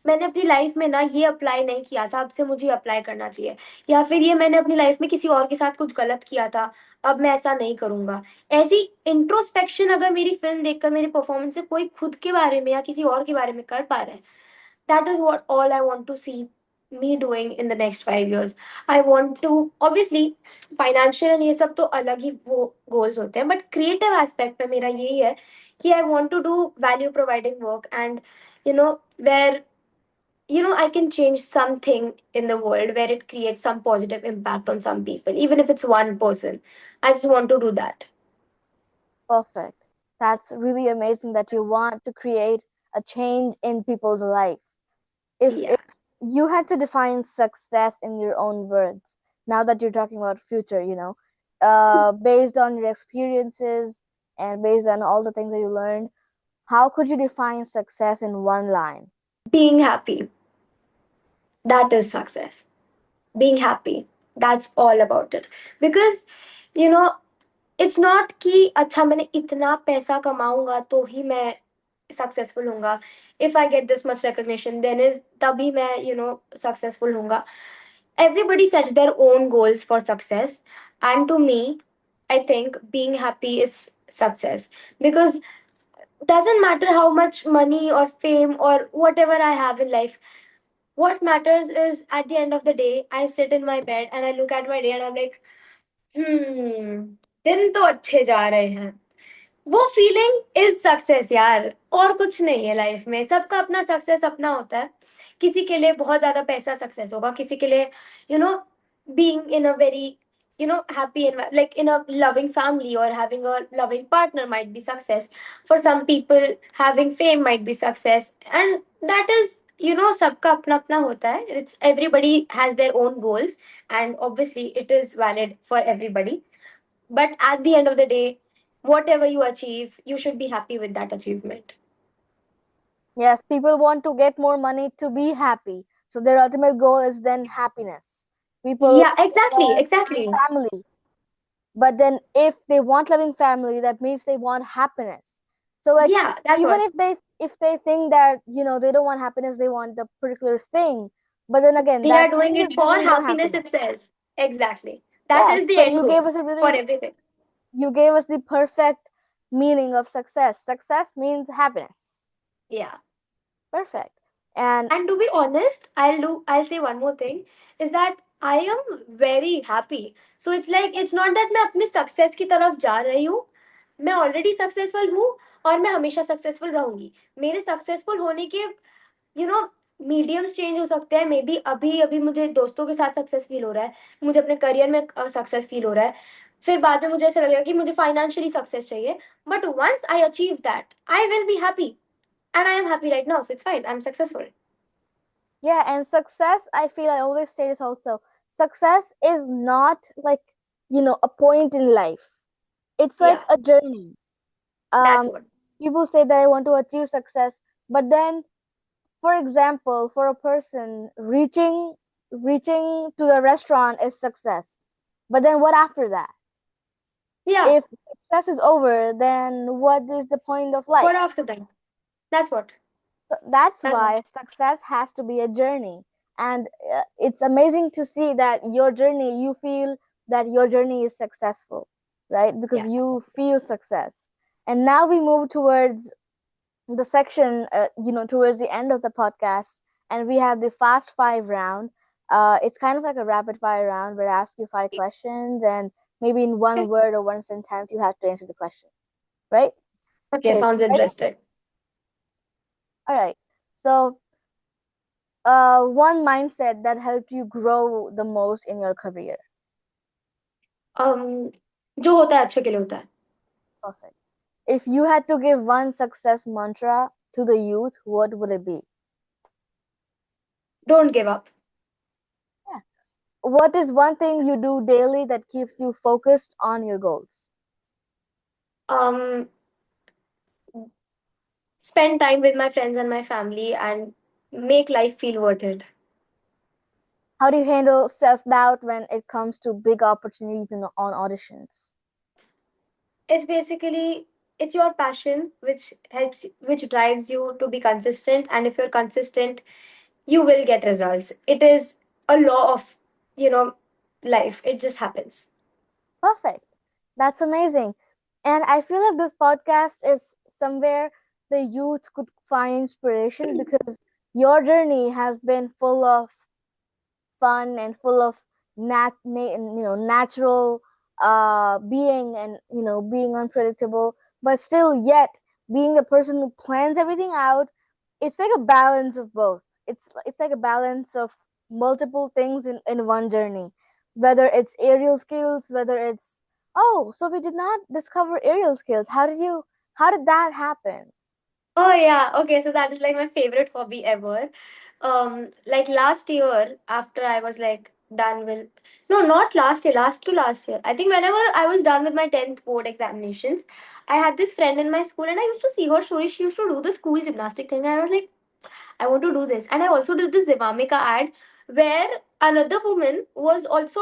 मैंने अपनी लाइफ में ना ये अप्लाई नहीं किया था, अब से मुझे अप्लाई करना चाहिए, या फिर ये मैंने अपनी लाइफ में किसी और के साथ कुछ गलत किया था, अब मैं ऐसा नहीं करूंगा, ऐसी इंट्रोस्पेक्शन अगर मेरी फिल्म देखकर मेरे परफॉर्मेंस से कोई खुद के बारे में या किसी और के बारे में कर पा रहा है, that is what all I want to see me doing in the next 5 years. I want to obviously financial and ये सब तो अलग ही वो goals होते हैं, but creative aspect पे मेरा यही है कि I want to do value providing work, and where I can change something in the world where it creates some positive impact on some people, even if it's one person. I just want to do that. Perfect. That's really amazing that you want to create a change in people's life. If Yeah. you had to define success in your own words, now that you're talking about future, based on your experiences and based on all the things that you learned, how could you define success in one line? Being happy. That is success. Being happy. That's all about it. Because, you know, it's not कि अच्छा मैंने इतना पैसा कमाऊंगा तो ही मैं successful होऊंगा. If I get this much recognition, then is तभी मैं सक्सेसफुल होऊंगा. Everybody sets their own goals for success, and to me, I think being happy is success. Because doesn't matter how much money or fame or whatever I have in life, what matters is at the end of the day I sit in my bed and I look at my day and I'm like, दिन तो अच्छे जा रहे हैं. वो feeling is success यार, और कुछ नहीं है लाइफ में. सबका अपना सक्सेस अपना होता है. किसी के लिए बहुत ज्यादा पैसा सक्सेस होगा, किसी के लिए you know being in a very happy and like in a loving family or having a loving partner might be success. For some people having fame might be success, and that is सबका अपना अपना होता है. It's everybody has their own goals, and obviously it is valid for everybody. But at the end of the day, whatever you achieve, you should be happy with that achievement. Yes, people want to get more money to be happy. So their ultimate goal is then happiness. People Yeah, exactly, want exactly. family. But then if they want loving family, that means they want happiness. So like Yeah, that's even what. if they think that, they don't want happiness, they want the particular thing. But then again, They are that doing thing it is for giving them happiness happiness. itself. Exactly. That Yes. is the So end you goal gave us a for really everything. you gave us the perfect meaning of success. Success means happiness. Yeah. Perfect. And And to be honest, I'll say one more thing is that I am very happy. So it's like it's not that मैं अपने success की तरफ जा रही हूँ. मैं already successful हूँ और मैं हमेशा सक्सेसफुल रहूंगी. मेरे सक्सेसफुल होने के यू नो मीडियम्स चेंज हो सकते हैं. मे बी अभी अभी मुझे दोस्तों के साथ सक्सेस फील हो रहा है, मुझे अपने करियर में सक्सेस फील हो रहा है, फिर बाद में मुझे ऐसा लगेगा कि मुझे फाइनेंशियली सक्सेस चाहिए. But once I achieve that I will be happy, and I am happy right now, so it's fine, I am successful. yeah, and success, I feel I always say this also. success is not like, a point in life. It's like Yeah, a journey. that's Um, what. People say that I want to achieve success, but then, for example, for a person, reaching to the restaurant is success. But then what after that? Yeah, If success is over, then what is the point of what life? after that? That's what. So that's That's what. why success has to be a journey. And it's amazing to see that your journey, you feel that your journey is successful, right? Because Yeah. you feel success. And now we move towards the section, towards the end of the podcast, and we have the fast five round. It's kind of like a rapid fire round where I ask you five questions, and maybe in one Okay. word or one sentence, you have to answer the question, right? Okay, Okay, sounds ready? interesting. All right. So, one mindset that helped you grow the most in your career. Um, जो होता है अच्छे के लिए होता है. Perfect. If you had to give one success mantra to the youth, what would it be? Don't give up. Yeah. What is one thing you do daily that keeps you focused on your goals? Um, spend time with my friends and my family and make life feel worth it. How do you handle self doubt when it comes to big opportunities on auditions? It's basically it's your passion which drives you to be consistent, and if you're consistent, you will get results. It is a law of, you know, life. It just happens. Perfect. That's amazing. And I feel like this podcast is somewhere the youth could find inspiration because your journey has been full of fun and full of natural being, and being unpredictable, but still yet being the person who plans everything out. It's like a balance of both. It's like a balance of multiple things in one journey, whether it's aerial skills, whether it's, oh, so we did not discover aerial skills. How did that happen? Oh yeah, okay, so that is like my favorite hobby ever. Like last year, after I was like done with, no, not last year, last to last year. I think whenever I was done with my 10th board examinations, I had this friend in my school and I used to see her story. She used to do the school gymnastic thing, and I was like, I want to do this. And I also did this Zivame ka ad where another woman was also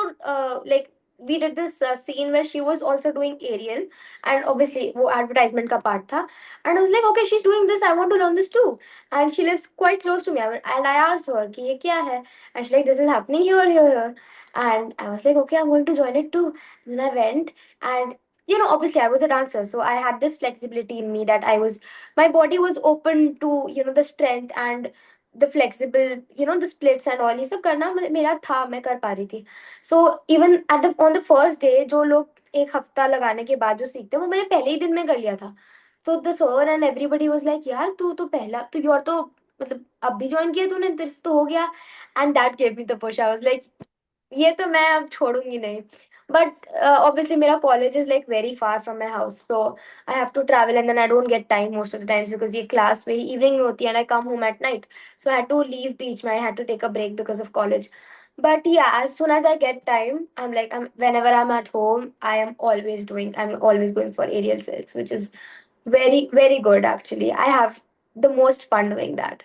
like, we did this scene where she was also doing aerial, and obviously wo advertisement ka part tha. And I was like, okay, she's doing this, I want to learn this too. And she lives quite close to me. And I asked her ki ye kya hai, and she's like, this is happening here, here, here. And I was like, okay, I'm going to join it too. And then I went, and obviously I was a dancer, so I had this flexibility in me that I was, my body was open to, the strength and the flexible, the splits and all, ये सब करना मेरा था, मैं कर पा रही थी. So even at the on the first day, जो लोग एक हफ्ता लगाने के बाद जो सीखते हैं वो मैंने पहले ही दिन में कर लिया था. So the sir and everybody was like, यार तू तो पहला तो यार तो मतलब अब भी ज्वाइन किया तूने, तेरे से तो हो गया. And that gave me the push. I was like, ये तो मैं अब छोड़ूंगी नहीं. But obviously मेरा college is like very far from my house, so I have to travel, and then I don't get time most of the times because ये class मेरी evening में होती है and I come home at night. So I had to leave beach में, I had to take a break because of college. But yeah, as soon as I get time, whenever I'm at home, I'm always going for aerial silks, which is very, very good actually. I have the most fun doing that.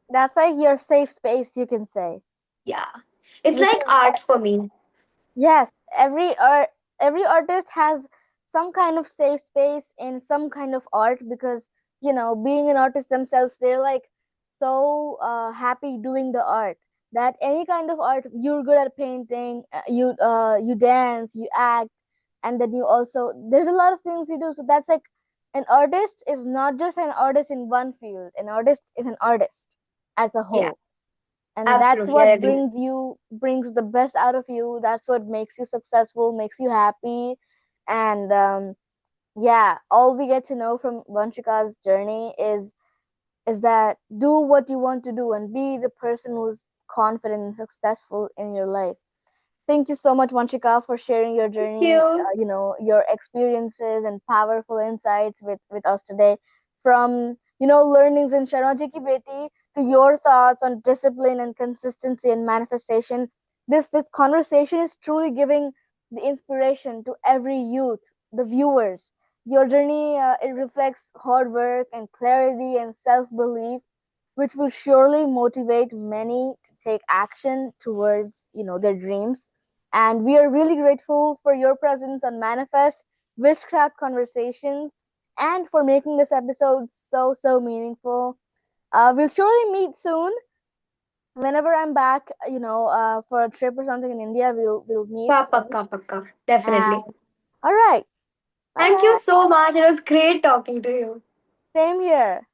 That's like your safe space, you can say, Yeah. It's like because art for me. yes, every artist has some kind of safe space in some kind of art because being an artist themselves, they're like so happy doing the art that any kind of art, you're good at painting, you dance, you act, and then you also, there's a lot of things you do. So that's like, an artist is not just an artist in one field. An artist is an artist as a Yeah, whole, and that's absolutely. I what agree. brings the best out of you. That's what makes you successful, makes you happy. And yeah, all we get to know from Vanshika's journey is that do what you want to do and be the person who's confident and successful in your life. Thank you so much, Vanshika, for sharing your Thank journey, you. your experiences and powerful insights with us today. From, learnings in Sharmajee Ki Beti to your thoughts on discipline and consistency and manifestation. this conversation is truly giving the inspiration to every youth, the viewers. Your journey, it reflects hard work and clarity and self-belief, which will surely motivate many to take action towards, their dreams. And we are really grateful for your presence on Manifest Wishcraft Conversations and for making this episode so meaningful. We'll surely meet soon. Whenever I'm back, for a trip or something in India, we'll meet Pakka, soon. pakka, pakka. Definitely. And all right, bye Thank you bye. so much. It was great talking to you. Same here.